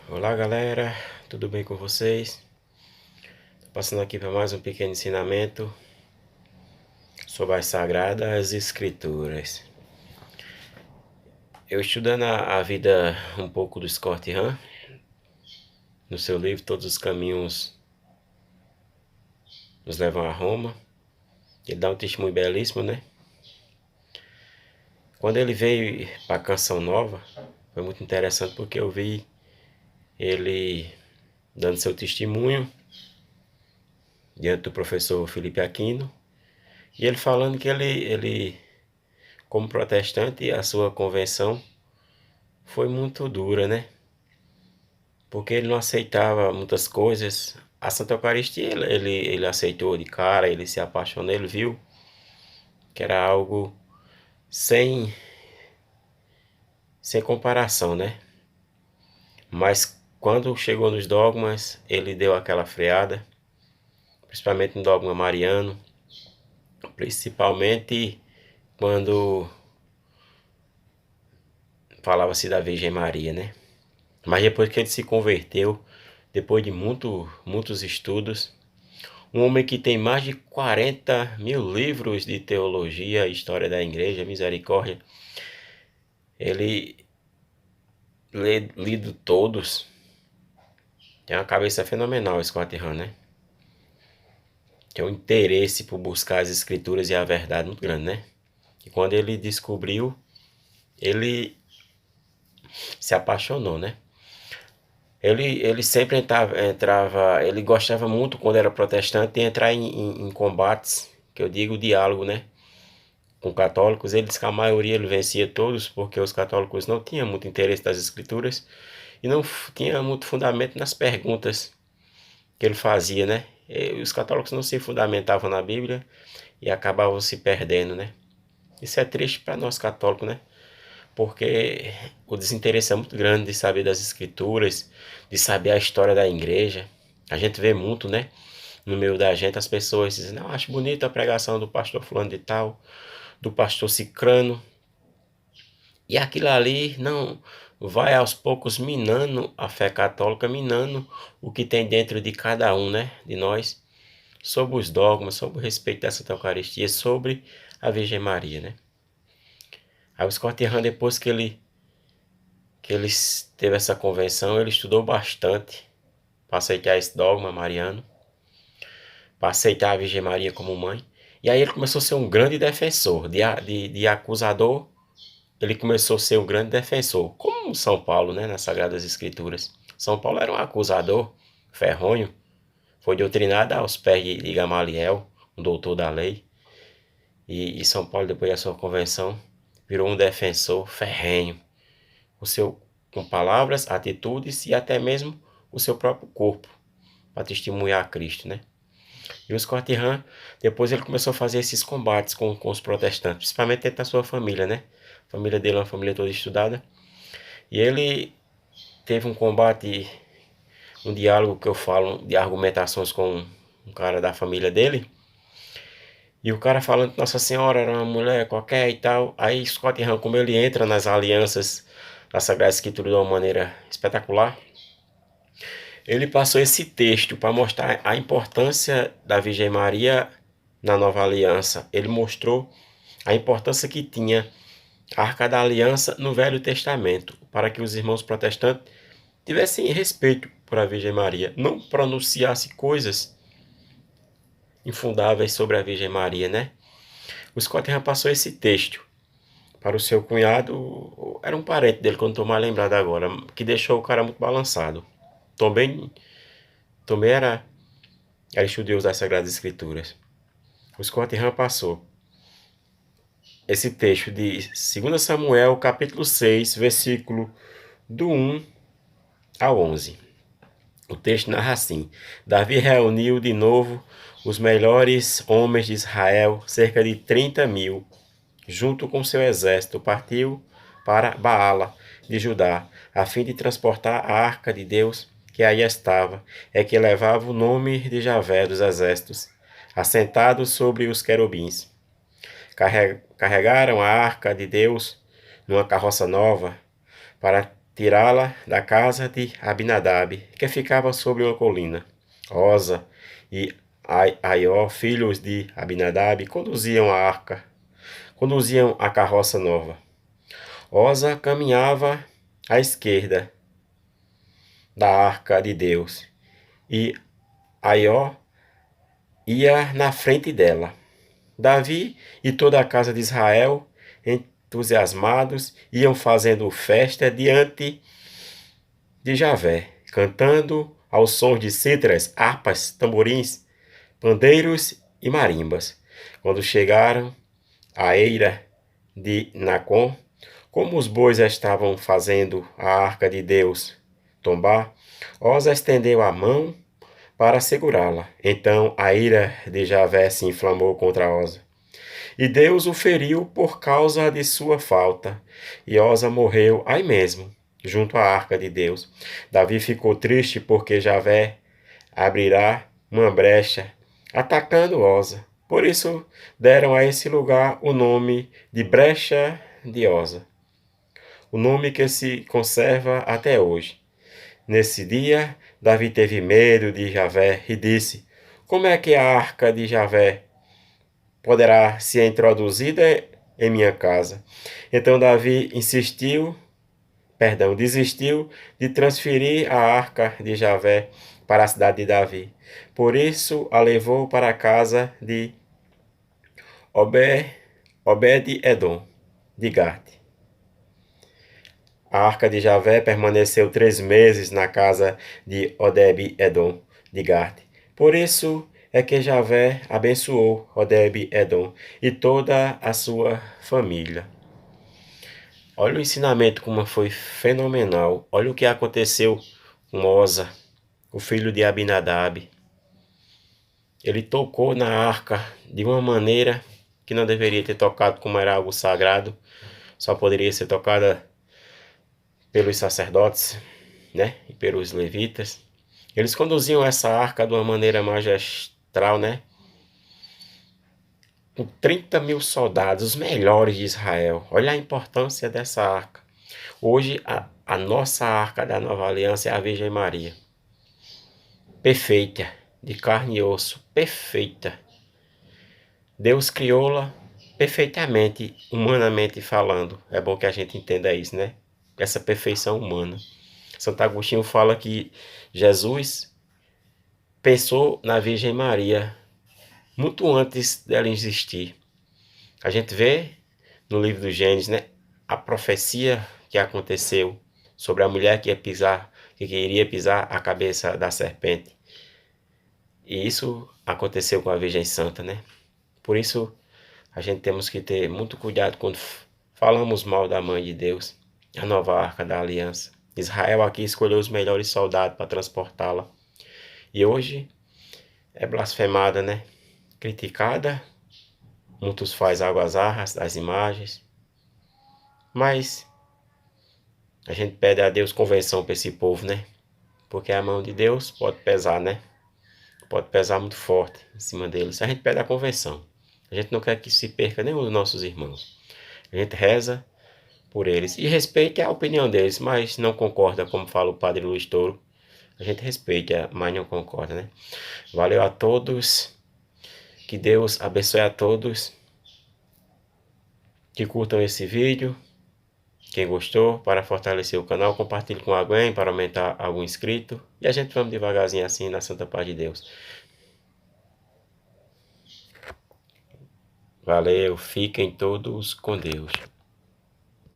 Olá galera, tudo bem com vocês? Tô passando aqui para mais um pequeno ensinamento sobre as Sagradas Escrituras. Eu estudando a vida um pouco do Scott Hahn, no seu livro Todos os Caminhos nos levam a Roma. Ele dá um testemunho belíssimo, né? Quando ele veio para a Canção Nova, foi muito interessante porque eu vi ele dando seu testemunho diante do professor Felipe Aquino, e ele falando que ele como protestante, a sua convenção foi muito dura, né? Porque ele não aceitava muitas coisas. A Santa Eucaristia ele aceitou de cara, ele se apaixonou, ele viu que era algo sem, sem comparação, né? Mas quando chegou nos dogmas, ele deu aquela freada, principalmente no dogma mariano, principalmente quando falava-se da Virgem Maria, né? Mas depois que ele se converteu, depois de muitos estudos, um homem que tem mais de 40 mil livros de teologia, história da igreja, misericórdia, ele lido todos, tem uma cabeça fenomenal, Scott Hahn, né? Tem um interesse por buscar as escrituras e a verdade muito grande, né? E quando ele descobriu, ele se apaixonou, né? Ele sempre ele gostava muito quando era protestante de entrar em combates, que eu digo diálogo, né? Com católicos. Ele disse que a maioria ele vencia todos, porque os católicos não tinham muito interesse das escrituras e não tinha muito fundamento nas perguntas que ele fazia, né? E os católicos não se fundamentavam na Bíblia e acabavam se perdendo, né? Isso é triste para nós católicos, né? Porque o desinteresse é muito grande de saber das escrituras, de saber a história da igreja. A gente vê muito, né? No meio da gente, as pessoas dizem, não, acho bonita a pregação do pastor fulano de tal, do pastor cicrano. E aquilo ali não vai aos poucos minando a fé católica, minando o que tem dentro de cada um, né? De nós, sobre os dogmas, sobre o respeito da Santa Eucaristia, sobre a Virgem Maria, né? Aí o Scott Hahn, depois que ele teve essa convenção, ele estudou bastante para aceitar esse dogma mariano, para aceitar a Virgem Maria como mãe. E aí ele começou a ser um grande defensor, de acusador, ele começou a ser um grande defensor, como São Paulo, né, nas Sagradas Escrituras. São Paulo era um acusador ferronho, foi doutrinado aos pés de Gamaliel, um doutor da lei. E São Paulo, depois da sua convenção, virou um defensor ferrenho, o seu, com palavras, atitudes e até mesmo o seu próprio corpo, para testemunhar a Cristo, né? E o Scott Hahn, depois ele começou a fazer esses combates com os protestantes, principalmente dentro da sua família, né? A família dele é uma família toda estudada. E ele teve um combate, um diálogo que eu falo, de argumentações com um cara da família dele. E o cara falando que Nossa Senhora era uma mulher qualquer e tal. Aí Scott Hahn, como ele entra nas alianças da Sagrada Escritura de uma maneira espetacular, ele passou esse texto para mostrar a importância da Virgem Maria na Nova Aliança. Ele mostrou a importância que tinha a Arca da Aliança no Velho Testamento, para que os irmãos protestantes tivessem respeito por a Virgem Maria, não pronunciasse coisas infundáveis sobre a Virgem Maria, né? O Scott Hahn passou esse texto para o seu cunhado, era um parente dele, que eu não estou mais lembrado agora, que deixou o cara muito balançado. Também, também era estudioso das Sagradas Escrituras. O Scott Hahn passou esse texto de 2 Samuel, capítulo 6, versículo do 1 ao 11. O texto narra assim: Davi reuniu de novo os melhores homens de Israel, cerca de 30.000, junto com seu exército, partiu para Baala de Judá, a fim de transportar a arca de Deus que aí estava, que levava o nome de Javé dos exércitos, assentado sobre os querubins. Carregaram a arca de Deus numa carroça nova para tirá-la da casa de Abinadab, que ficava sobre uma colina. Osa e Aió, filhos de Abinadab, conduziam a carroça nova. Osa caminhava à esquerda da arca de Deus, e Aió ia na frente dela. Davi e toda a casa de Israel, entusiasmados, iam fazendo festa diante de Javé, cantando aos sons de cítaras, harpas, tamborins, pandeiros e marimbas. Quando chegaram à eira de Nacon, como os bois estavam fazendo a arca de Deus tombar, Osa estendeu a mão para segurá-la. Então a ira de Javé se inflamou contra Osa. E Deus o feriu por causa de sua falta. E Osa morreu aí mesmo, junto à arca de Deus. Davi ficou triste porque Javé abrirá uma brecha, atacando Osa. Por isso deram a esse lugar o nome de Brecha de Osa, o nome que se conserva até hoje. Nesse dia, Davi teve medo de Javé e disse: como é que a arca de Javé poderá ser introduzida em minha casa? Então Davi desistiu de transferir a arca de Javé para a cidade de Davi. Por isso a levou para a casa de Obed-Edom, de Gate. A arca de Javé permaneceu 3 meses na casa de Obed-Edom, de Gate. Por isso é que Javé abençoou Obed-Edom e toda a sua família. Olha o ensinamento como foi fenomenal. Olha o que aconteceu com Osa, o filho de Abinadab. Ele tocou na arca de uma maneira que não deveria ter tocado, como era algo sagrado. Só poderia ser tocada pelos sacerdotes, né? E pelos levitas. Eles conduziam essa arca de uma maneira magistral, né? Com 30.000 soldados, os melhores de Israel. Olha a importância dessa arca. Hoje, a nossa arca da nova aliança é a Virgem Maria. Perfeita, de carne e osso, perfeita. Deus criou-la perfeitamente, humanamente falando. É bom que a gente entenda isso, né? Essa perfeição humana. Santo Agostinho fala que Jesus pensou na Virgem Maria muito antes dela existir. A gente vê no livro do Gênesis, né, a profecia que aconteceu sobre a mulher que iria pisar a cabeça da serpente. E isso aconteceu com a Virgem Santa, né? Por isso a gente temos que ter muito cuidado quando falamos mal da Mãe de Deus, a nova arca da aliança. Israel aqui escolheu os melhores soldados para transportá-la. E hoje é blasfemada, né? Criticada. Muitos fazem algazarras das imagens. Mas a gente pede a Deus convenção para esse povo, né? Porque a mão de Deus pode pesar, né? Pode pesar muito forte em cima deles. A gente pede a convenção. A gente não quer que se perca nenhum dos nossos irmãos. A gente reza por eles e respeita a opinião deles, mas não concorda, como fala o Padre Luiz Touro. A gente respeita, mas não concorda, né? Valeu a todos. Que Deus abençoe a todos. Que curtam esse vídeo. Quem gostou, para fortalecer o canal, compartilhe com alguém para aumentar algum inscrito. E a gente vamos devagarzinho assim na Santa Paz de Deus. Valeu, fiquem todos com Deus.